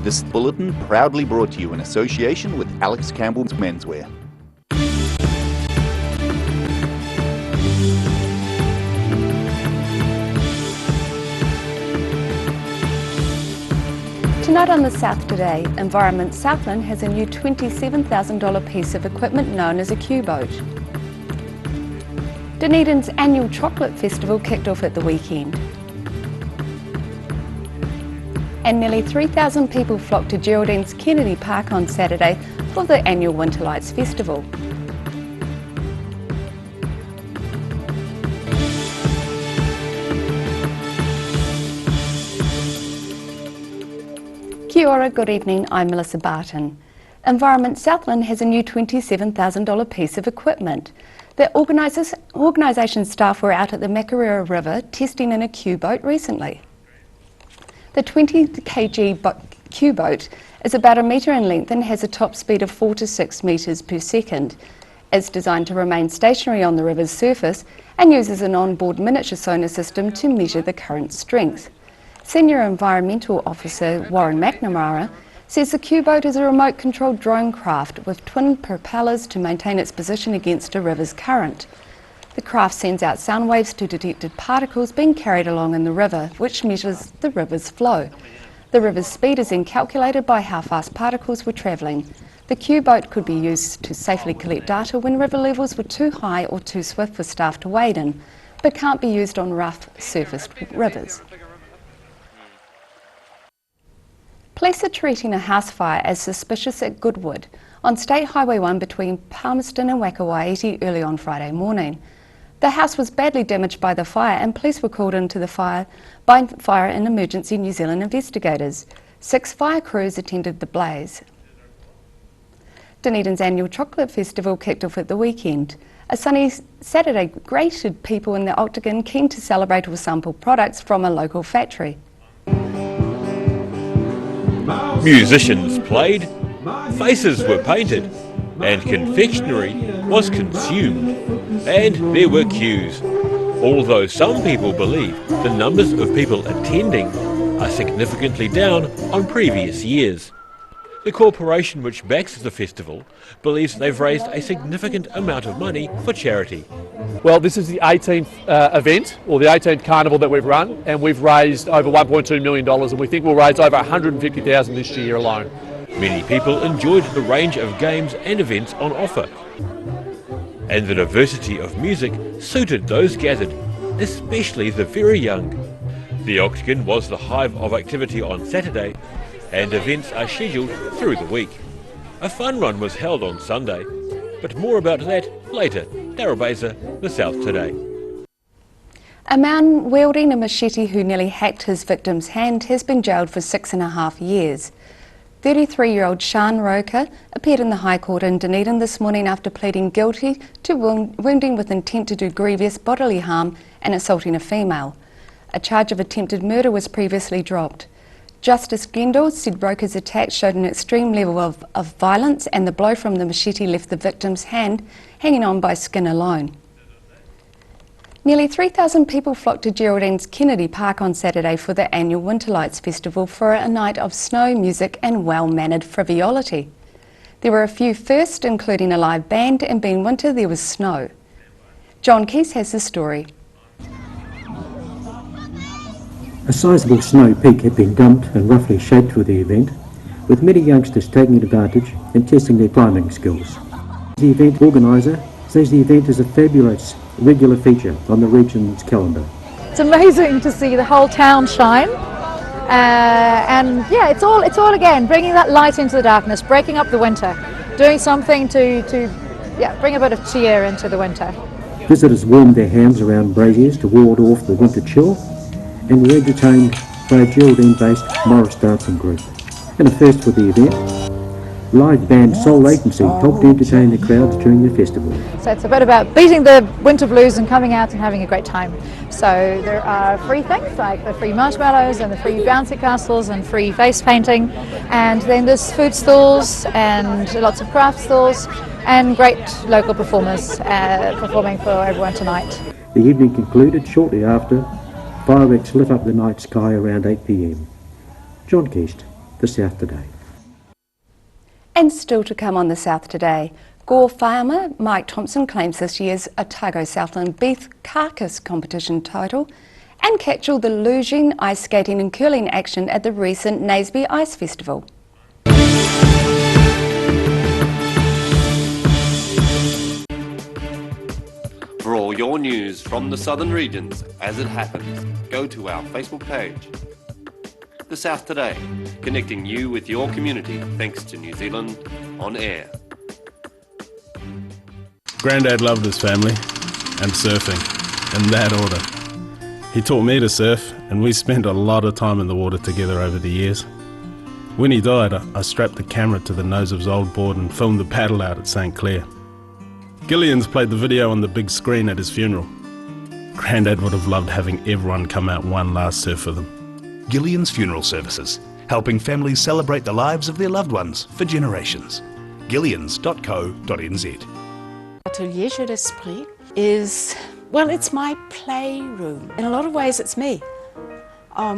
This bulletin proudly brought to you in association with Alex Campbell's Menswear. Tonight on The South Today, Environment Southland has a new $27,000 piece of equipment known as a Q-boat. Dunedin's annual chocolate festival kicked off at the weekend. And nearly 3,000 people flocked to Geraldine's Kennedy Park on Saturday for the annual Winter Lights Festival. Kia ora, good evening, I'm Melissa Barton. Environment Southland has a new $27,000 piece of equipment. The organisation staff were out at the Makarira River testing in a Q-boat recently. The 20 kg Q-boat is about 1 metre in length and has a top speed of 4 to 6 metres per second. It's designed to remain stationary on the river's surface and uses an onboard miniature sonar system to measure the current strength. Senior Environmental Officer Warren McNamara says the Q-boat is a remote-controlled drone craft with twin propellers to maintain its position against a river's current. The craft sends out sound waves to detected particles being carried along in the river, which measures the river's flow. The river's speed is then calculated by how fast particles were travelling. The Q-boat could be used to safely collect data when river levels were too high or too swift for staff to wade in, but can't be used on rough surfaced rivers. Police are treating a house fire as suspicious at Goodwood on State Highway 1 between Palmerston and Wakawaiti early on Friday morning. The house was badly damaged by the fire and police were called into the fire by Fire and Emergency New Zealand investigators. 6 fire crews attended the blaze. Dunedin's annual chocolate festival kicked off at the weekend. A sunny Saturday greeted people in the Octagon keen to celebrate or sample products from a local factory. Musicians played, faces were painted, and confectionery was consumed. And there were queues. Although some people believe the numbers of people attending are significantly down on previous years. The corporation which backs the festival believes they've raised a significant amount of money for charity. Well, this is the 18th event, or the 18th carnival that we've run, and we've raised over $1.2 million, and we think we'll raise over $150,000 this year alone. Many people enjoyed the range of games and events on offer, and the diversity of music suited those gathered, especially the very young. The Octagon was the hive of activity on Saturday, and events are scheduled through the week. A fun run was held on Sunday, but more about that later. Daryl Baser, The South Today. A man wielding a machete who nearly hacked his victim's hand has been jailed for 6.5 years. 33-year-old Sean Roker appeared in the High Court in Dunedin this morning after pleading guilty to wounding with intent to do grievous bodily harm and assaulting a female. A charge of attempted murder was previously dropped. Justice Gendall said Roker's attack showed an extreme level of violence and the blow from the machete left the victim's hand hanging on by skin alone. Nearly 3,000 people flocked to Geraldine's Kennedy Park on Saturday for the annual Winter Lights Festival for a night of snow, music and well-mannered frivolity. There were a few firsts, including a live band, and being winter there was snow. John Keys has the story. A sizable snow peak had been dumped and roughly shaped for the event, with many youngsters taking advantage and testing their climbing skills. The event organiser says the event is a fabulous regular feature on the region's calendar. It's amazing to see the whole town shine, and yeah, it's all again bringing that light into the darkness, breaking up the winter, doing something to bring a bit of cheer into the winter. Visitors warmed their hands around braziers to ward off the winter chill, and were entertained by a Geraldine-based Morris dancing group. And a first for the event, live band Soul Latency helped entertain the crowds during the festival. So it's a bit about beating the winter blues and coming out and having a great time. So there are free things like the free marshmallows and the free bouncy castles and free face painting, and then there's food stalls and lots of craft stalls and great local performers performing for everyone tonight. The evening concluded shortly after fireworks lit up the night sky around 8 p.m. John Keast, The South Today. And still to come on the South Today, Gore farmer Mike Thompson claims this year's Otago Southland Beef Carcass competition title, and catch all the lugeing, ice skating and curling action at the recent Naseby Ice Festival. For all your news from the southern regions as it happens, go to our Facebook page. The South Today, connecting you with your community thanks to New Zealand On Air. Grandad loved his family and surfing, in that order. He taught me to surf, and we spent a lot of time in the water together over the years. When he died, I strapped the camera to the nose of his old board and filmed the paddle out at St. Clair. Gillian's played the video on the big screen at his funeral. Grandad would have loved having everyone come out one last surf with him. Gillian's Funeral Services, helping families celebrate the lives of their loved ones for generations. Gillians.co.nz. Atelier Jeu d'Esprit is, well, it's my playroom. In a lot of ways, it's me.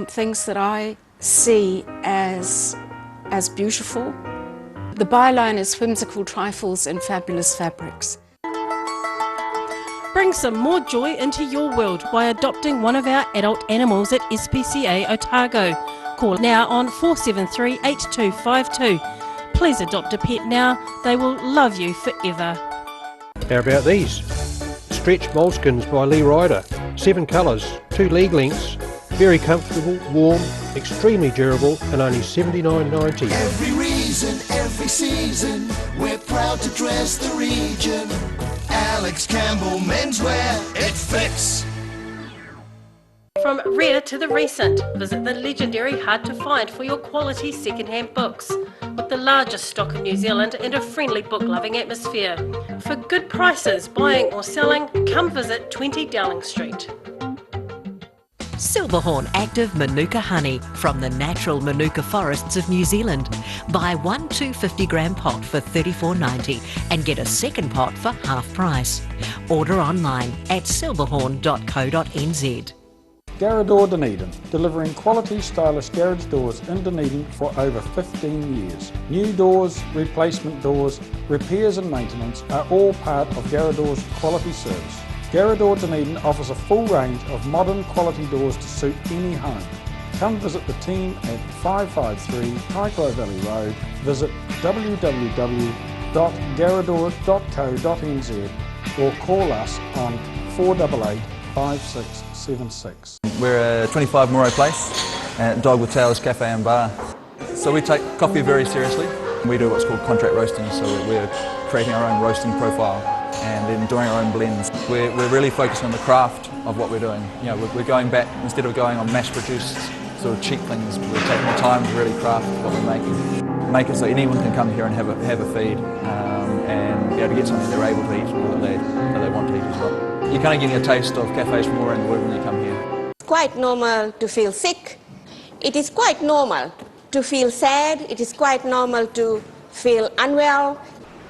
Things that I see as beautiful. The byline is whimsical trifles in fabulous fabrics. Bring some more joy into your world by adopting one of our adult animals at SPCA Otago. Call now on 473 8252. Please adopt a pet now, they will love you forever. How about these? Stretch moleskins by Lee Ryder. 7 colours, 2 leg lengths, very comfortable, warm, extremely durable, and only $79.90. Every reason, every season, we're proud to dress the region. Alex Campbell Menswear, it fits. From rare to the recent, visit the legendary Hard to Find for your quality second-hand books. With the largest stock in New Zealand and a friendly book-loving atmosphere. For good prices, buying or selling, come visit 20 Dowling Street. Silverhorn Active Manuka Honey from the natural Manuka forests of New Zealand. Buy one 250-gram pot for $34.90 and get a second pot for half price. Order online at silverhorn.co.nz. Garrador Dunedin, delivering quality stylish garage doors in Dunedin for over 15 years. New doors, replacement doors, repairs and maintenance are all part of Garrador's quality service. Garrador Dunedin offers a full range of modern quality doors to suit any home. Come visit the team at 553 Kaikoai Valley Road. Visit www.garrador.co.nz or call us on 488 5676. We're a 25 Moreau Place at Dog with Tails Cafe and Bar. So we take coffee very seriously. We do what's called contract roasting, so we're creating our own roasting profile and then doing our own blends. We're really focused on the craft of what we're doing. You know, we're going back, instead of going on mass-produced sort of cheap things, we're taking the time to really craft what we're making. Make it so anyone can come here and have a feed and be able to get something they're able to eat or that they want to eat as well. You're kind of getting a taste of cafes from all around the world when you come here. It's quite normal to feel sick. It is quite normal to feel sad. It is quite normal to feel unwell.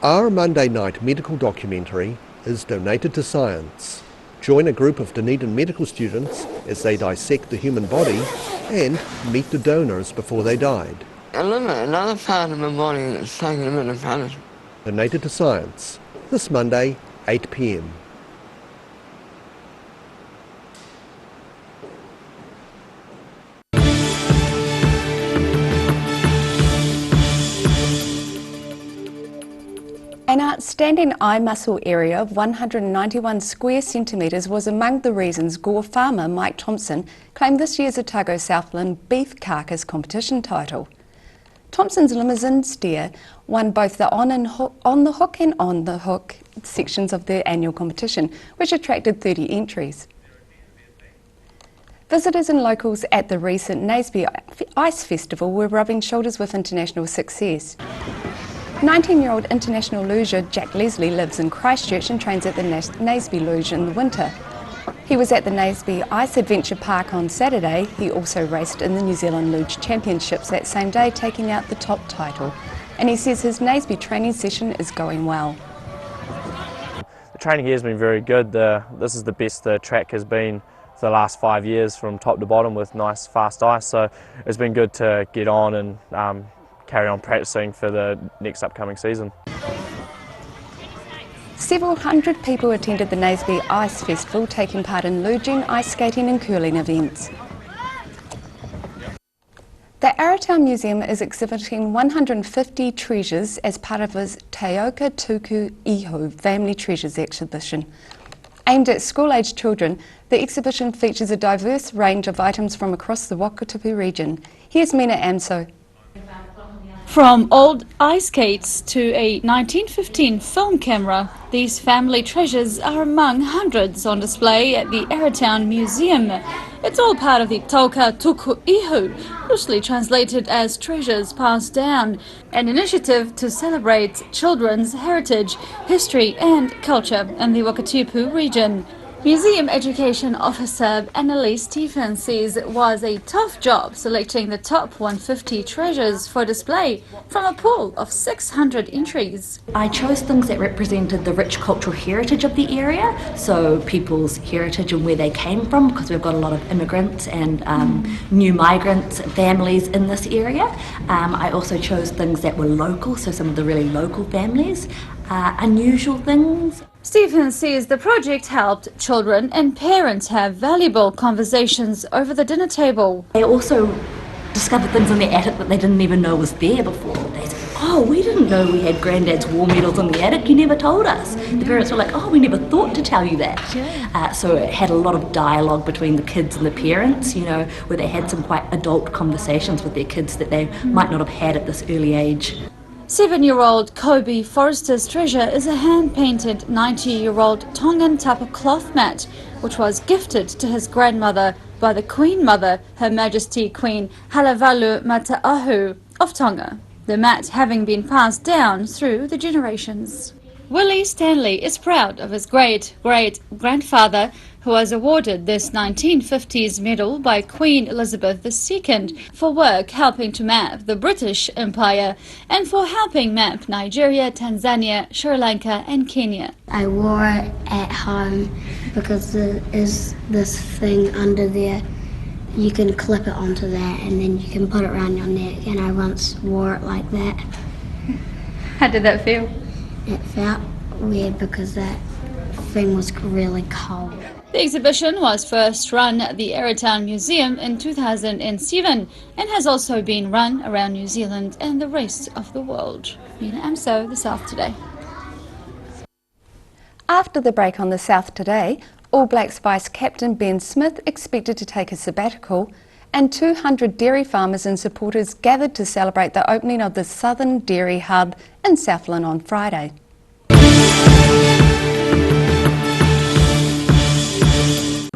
Our Monday night medical documentary is Donated to Science. Join a group of Dunedin medical students as they dissect the human body and meet the donors before they died. Another part of my body that's taken a bit of punishment. Donated to Science, this Monday, 8 p.m. An outstanding eye muscle area of 191 square centimetres was among the reasons Gore farmer Mike Thompson claimed this year's Otago Southland Beef Carcass competition title. Thompson's limousine steer won both the on the hook and on the hook sections of the annual competition, which attracted 30 entries. Visitors and locals at the recent Naseby Ice Festival were rubbing shoulders with international success. 19-year-old international luger Jack Leslie lives in Christchurch and trains at the Naseby Luge in the winter. He was at the Naseby Ice Adventure Park on Saturday. He also raced in the New Zealand Luge Championships that same day, taking out the top title. And he says his Naseby training session is going well. The training here has been very good. This is the best the track has been for the last 5 years from top to bottom with nice fast ice, so it's been good to get on and carry on practicing for the next upcoming season. Several hundred people attended the Naseby Ice Festival, taking part in luging, ice skating and curling events. The Arrowtown Museum is exhibiting 150 treasures as part of its Te Oka Tuku Iho Family Treasures exhibition. Aimed at school-aged children, the exhibition features a diverse range of items from across the Wakatipu region. Here's Mina Amso. From old ice skates to a 1915 film camera, these family treasures are among hundreds on display at the Arrowtown Museum. It's all part of the Tauka Tuku Ihu, loosely translated as treasures passed down, an initiative to celebrate children's heritage, history and culture in the Wakatipu region. Museum Education Officer Annalise Stephen says it was a tough job selecting the top 150 treasures for display from a pool of 600 entries. I chose things that represented the rich cultural heritage of the area, so people's heritage and where they came from, because we've got a lot of immigrants and new migrants and families in this area. I also chose things that were local, so some of the really local families, unusual things. Stephen says the project helped children and parents have valuable conversations over the dinner table. They also discovered things in the attic that they didn't even know was there before. They said, oh, we didn't know we had Granddad's war medals in the attic, you never told us. The parents were like, oh, we never thought to tell you that. So it had a lot of dialogue between the kids and the parents, you know, where they had some quite adult conversations with their kids that they might not have had at this early age. 7-year-old Kobe Forrester's treasure is a hand-painted 90-year-old Tongan tapa cloth mat, which was gifted to his grandmother by the Queen Mother, Her Majesty Queen Halavalu Mataahu of Tonga, the mat having been passed down through the generations. Willie Stanley is proud of his great-great-grandfather, who was awarded this 1950s medal by Queen Elizabeth II for work helping to map the British Empire and for helping map Nigeria, Tanzania, Sri Lanka and Kenya. I wore it at home because there is this thing under there. You can clip it onto that and then you can put it around your neck, and I once wore it like that. How did that feel? It felt weird because that thing was really cold. The exhibition was first run at the Arrowtown Museum in 2007 and has also been run around New Zealand and the rest of the world. Mina Amso, The South Today. After the break on The South Today, All Blacks Vice Captain Ben Smith expected to take a sabbatical, and 200 dairy farmers and supporters gathered to celebrate the opening of the Southern Dairy Hub in Southland on Friday.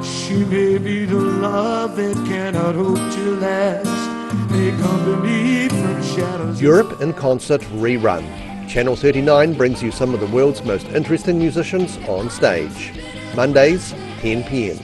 She may be the love that cannot hope to last, may come to me from shadows. Europe in Concert rerun. Channel 39 brings you some of the world's most interesting musicians on stage. Mondays, 10 p.m.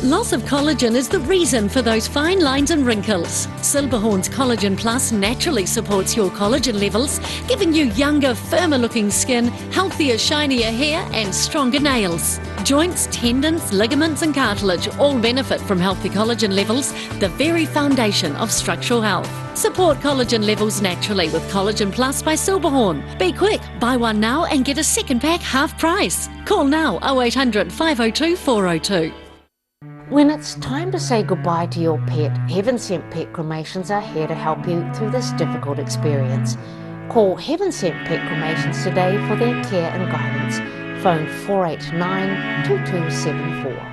Loss of collagen is the reason for those fine lines and wrinkles. Silberhorn's Collagen Plus naturally supports your collagen levels, giving you younger, firmer looking skin, healthier, shinier hair and stronger nails. Joints, tendons, ligaments and cartilage all benefit from healthy collagen levels, the very foundation of structural health. Support collagen levels naturally with Collagen Plus by Silberhorn. Be quick, buy one now and get a second pack half price. Call now 0800 502 402. When it's time to say goodbye to your pet, Heaven Sent Pet Cremations are here to help you through this difficult experience. Call Heaven Sent Pet Cremations today for their care and guidance. Phone 489 2274.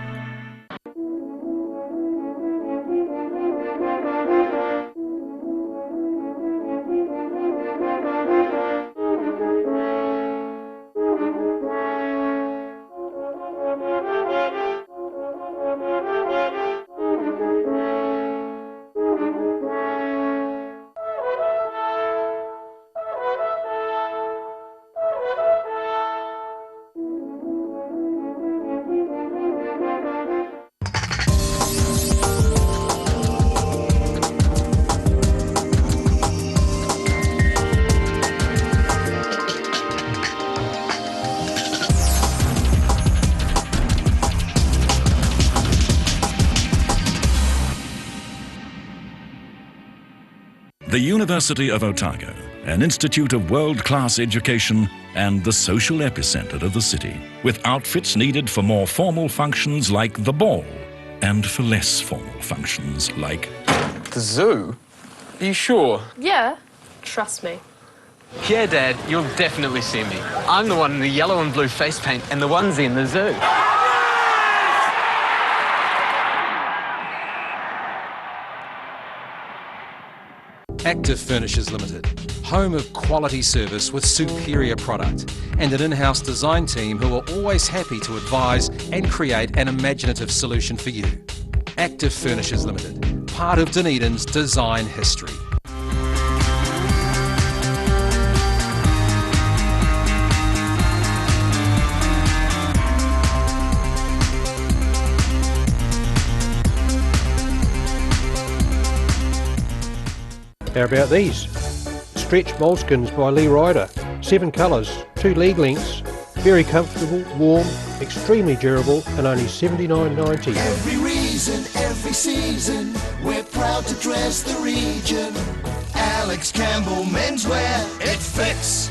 The University of Otago, an institute of world-class education and the social epicentre of the city, with outfits needed for more formal functions like the ball and for less formal functions like the zoo. Are you sure? Yeah, trust me. Yeah, Dad, you'll definitely see me. I'm the one in the yellow and blue face paint and the onesie in the zoo. Active Furnishers Limited, home of quality service with superior product and an in-house design team who are always happy to advise and create an imaginative solution for you. Active Furnishers Limited, part of Dunedin's design history. How about these? Stretch moleskins by Lee Ryder. 7 colours, 2 leg lengths, very comfortable, warm, extremely durable and only $79.90. Every reason, every season, we're proud to dress the region. Alex Campbell Menswear, it fits.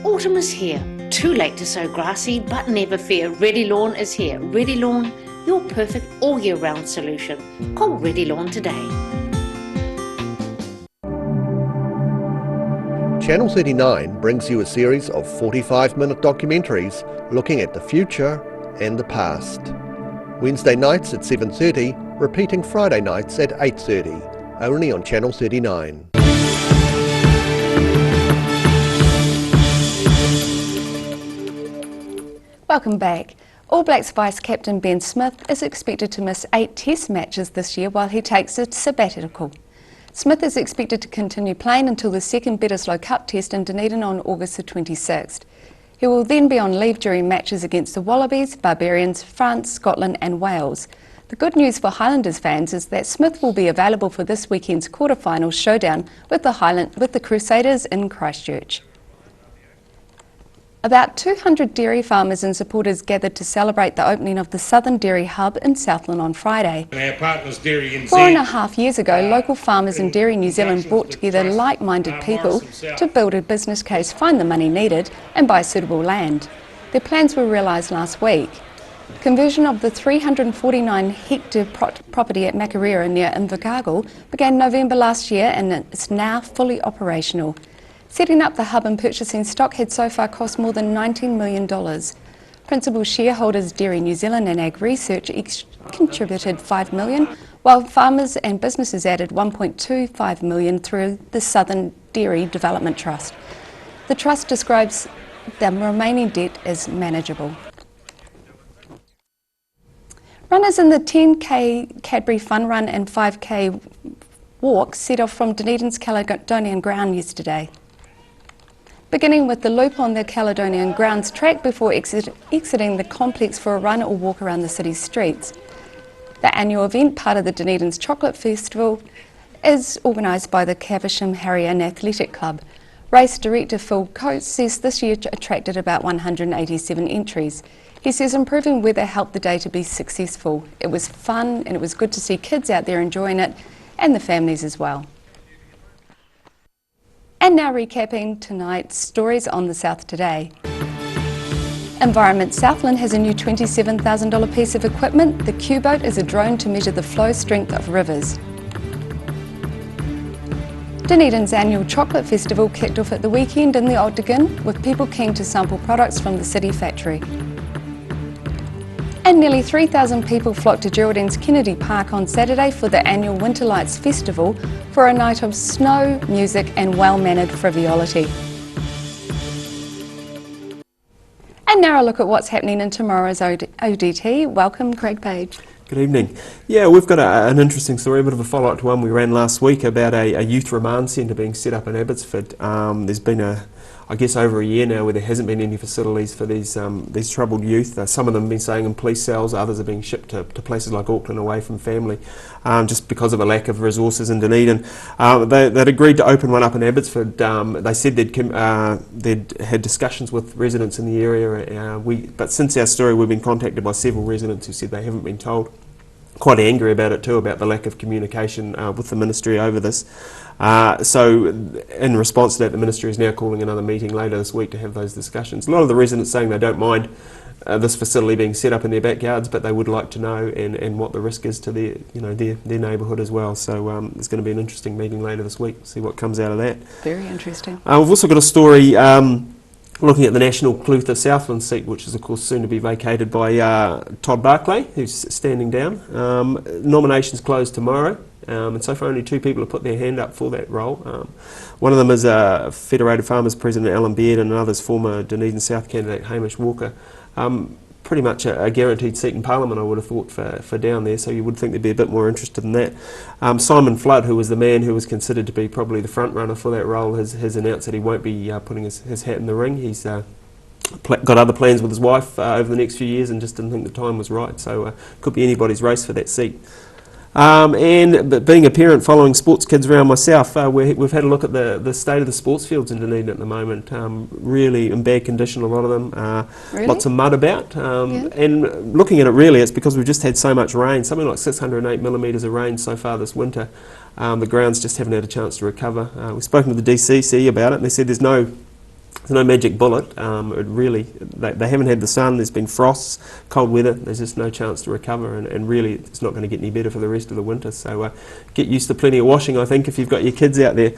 Autumn is here. Too late to sow grass seed, but never fear. Ready Lawn is here. Ready Lawn, your perfect all-year-round solution. Call Ready Lawn today. Channel 39 brings you a series of 45-minute documentaries looking at the future and the past. Wednesday nights at 7:30, repeating Friday nights at 8:30, only on Channel 39. Welcome back. All Blacks vice-captain Ben Smith is expected to miss 8 test matches this year while he takes a sabbatical. Smith is expected to continue playing until the second Bledisloe Cup test in Dunedin on August the 26th. He will then be on leave during matches against the Wallabies, Barbarians, France, Scotland and Wales. The good news for Highlanders fans is that Smith will be available for this weekend's quarter-final showdown with the Crusaders in Christchurch. About 200 dairy farmers and supporters gathered to celebrate the opening of the Southern Dairy Hub in Southland on Friday. Our partners, Dairy NZ. 4.5 years ago, local farmers and Dairy New Zealand brought together like-minded people to build a business case, find the money needed and buy suitable land. Their plans were realised last week. Conversion of the 349-hectare property at Makarira near Invercargill began November last year and is now fully operational. Setting up the hub and purchasing stock had so far cost more than $19 million. Principal shareholders Dairy New Zealand and Ag Research each contributed $5 million, while farmers and businesses added $1.25 million through the Southern Dairy Development Trust. The trust describes the remaining debt as manageable. Runners in the 10K Cadbury Fun Run and 5K Walk set off from Dunedin's Caledonian Ground yesterday. Beginning with the loop on the Caledonian Grounds track before exiting the complex for a run or walk around the city's streets. The annual event, part of the Dunedin's Chocolate Festival, is organised by the Caversham Harrier Athletic Club. Race director Phil Coates says this year attracted about 187 entries. He says improving weather helped the day to be successful. It was fun and it was good to see kids out there enjoying it and the families as well. And now recapping tonight's stories on the South Today. Environment Southland has a new $27,000 piece of equipment. The Q-Boat is a drone to measure the flow strength of rivers. Dunedin's annual chocolate festival kicked off at the weekend in the Octagon, with people keen to sample products from the city factory. And nearly 3,000 people flocked to Geraldine's Kennedy Park on Saturday for the annual Winter Lights Festival for a night of snow, music and well-mannered frivolity. And now a look at what's happening in tomorrow's ODT. Welcome, Craig Page. Good evening. Yeah, we've got an interesting story, a bit of a follow-up to one we ran last week about a youth remand centre being set up in Abbotsford. There's been I guess over a year now where there hasn't been any facilities for these troubled youth. Some of them have been staying in police cells, others are being shipped to places like Auckland away from family, just because of a lack of resources in Dunedin. They'd agreed to open one up in Abbotsford. They said they'd had discussions with residents in the area, but since our story we've been contacted by several residents who said they haven't been told quite angry about it too, about the lack of communication with the Ministry over this. So in response to that, the Ministry is now calling another meeting later this week to have those discussions. A lot of the residents saying they don't mind this facility being set up in their backyards, but they would like to know and what the risk is to their neighbourhood as well. So there's going to be an interesting meeting later this week, see what comes out of that. Very interesting. We've also got a story looking at the National Clutha Southland seat, which is of course soon to be vacated by Todd Barclay, who's standing down. Nominations close tomorrow, and so far only 2 people have put their hand up for that role. One of them is Federated Farmers President Alan Beard, and another's former Dunedin South candidate Hamish Walker. Pretty much a guaranteed seat in Parliament, I would have thought, for down there, so you would think they'd be a bit more interested in that. Simon Flood, who was the man who was considered to be probably the front runner for that role, has announced that he won't be putting his hat in the ring. He's got other plans with his wife over the next few years and just didn't think the time was right, so could be anybody's race for that seat. But being a parent following sports kids around myself, we've had a look at the state of the sports fields in Dunedin at the moment. Really in bad condition, a lot of them. Really? Lots of mud about. And looking at it, really, it's because we've just had so much rain, something like 608 millimetres of rain so far this winter. The grounds just haven't had a chance to recover. We've spoken to the DCC about it, and they said there's no magic bullet. They haven't had the sun, there's been frosts, cold weather, there's just no chance to recover, and really it's not going to get any better for the rest of the winter. So get used to plenty of washing, I think, if you've got your kids out there.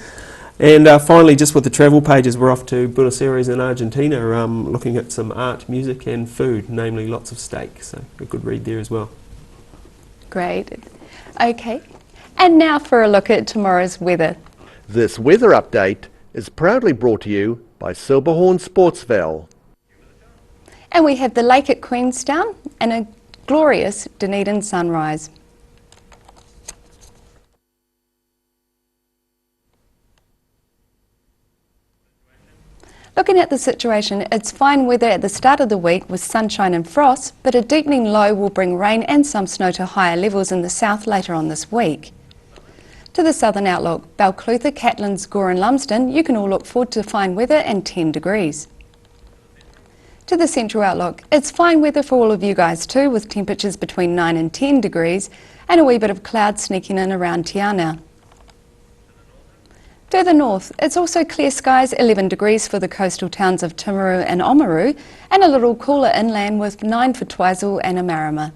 And finally, just with the travel pages, we're off to Buenos Aires in Argentina, looking at some art, music and food, namely lots of steak, so a good read there as well. Great. Okay, and now for a look at tomorrow's weather. This weather update is proudly brought to you by Silberhorn Sportsval. And we have the lake at Queenstown and a glorious Dunedin sunrise. Looking at the situation, it's fine weather at the start of the week with sunshine and frost, but a deepening low will bring rain and some snow to higher levels in the south later on this week. To the southern outlook, Balclutha, Catlins, Gore and Lumsden, you can all look forward to fine weather and 10 degrees. To the central outlook, it's fine weather for all of you guys too, with temperatures between 9 and 10 degrees and a wee bit of cloud sneaking in around Te Anau. Further north, it's also clear skies, 11 degrees for the coastal towns of Timaru and Oamaru, and a little cooler inland with 9 for Twizel and Amarama.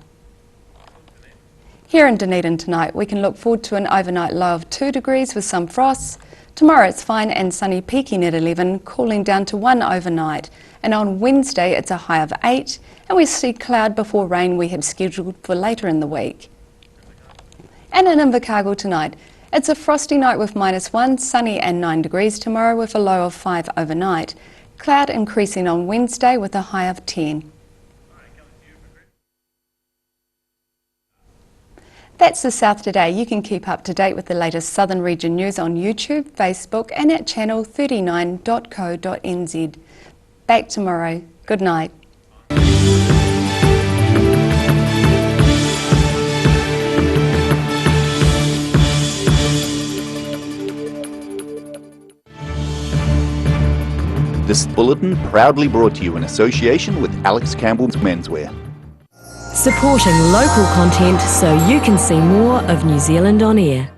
Here in Dunedin tonight, we can look forward to an overnight low of 2 degrees with some frosts. Tomorrow it's fine and sunny, peaking at 11, cooling down to 1 overnight. And on Wednesday it's a high of 8, and we see cloud before rain we have scheduled for later in the week. And in Invercargill tonight, it's a frosty night with -1, sunny and 9 degrees tomorrow with a low of 5 overnight. Cloud increasing on Wednesday with a high of 10. That's the South Today. You can keep up to date with the latest Southern Region news on YouTube, Facebook and at channel39.co.nz. Back tomorrow. Good night. This bulletin proudly brought to you in association with Alex Campbell's Menswear. Supporting local content so you can see more of New Zealand on air.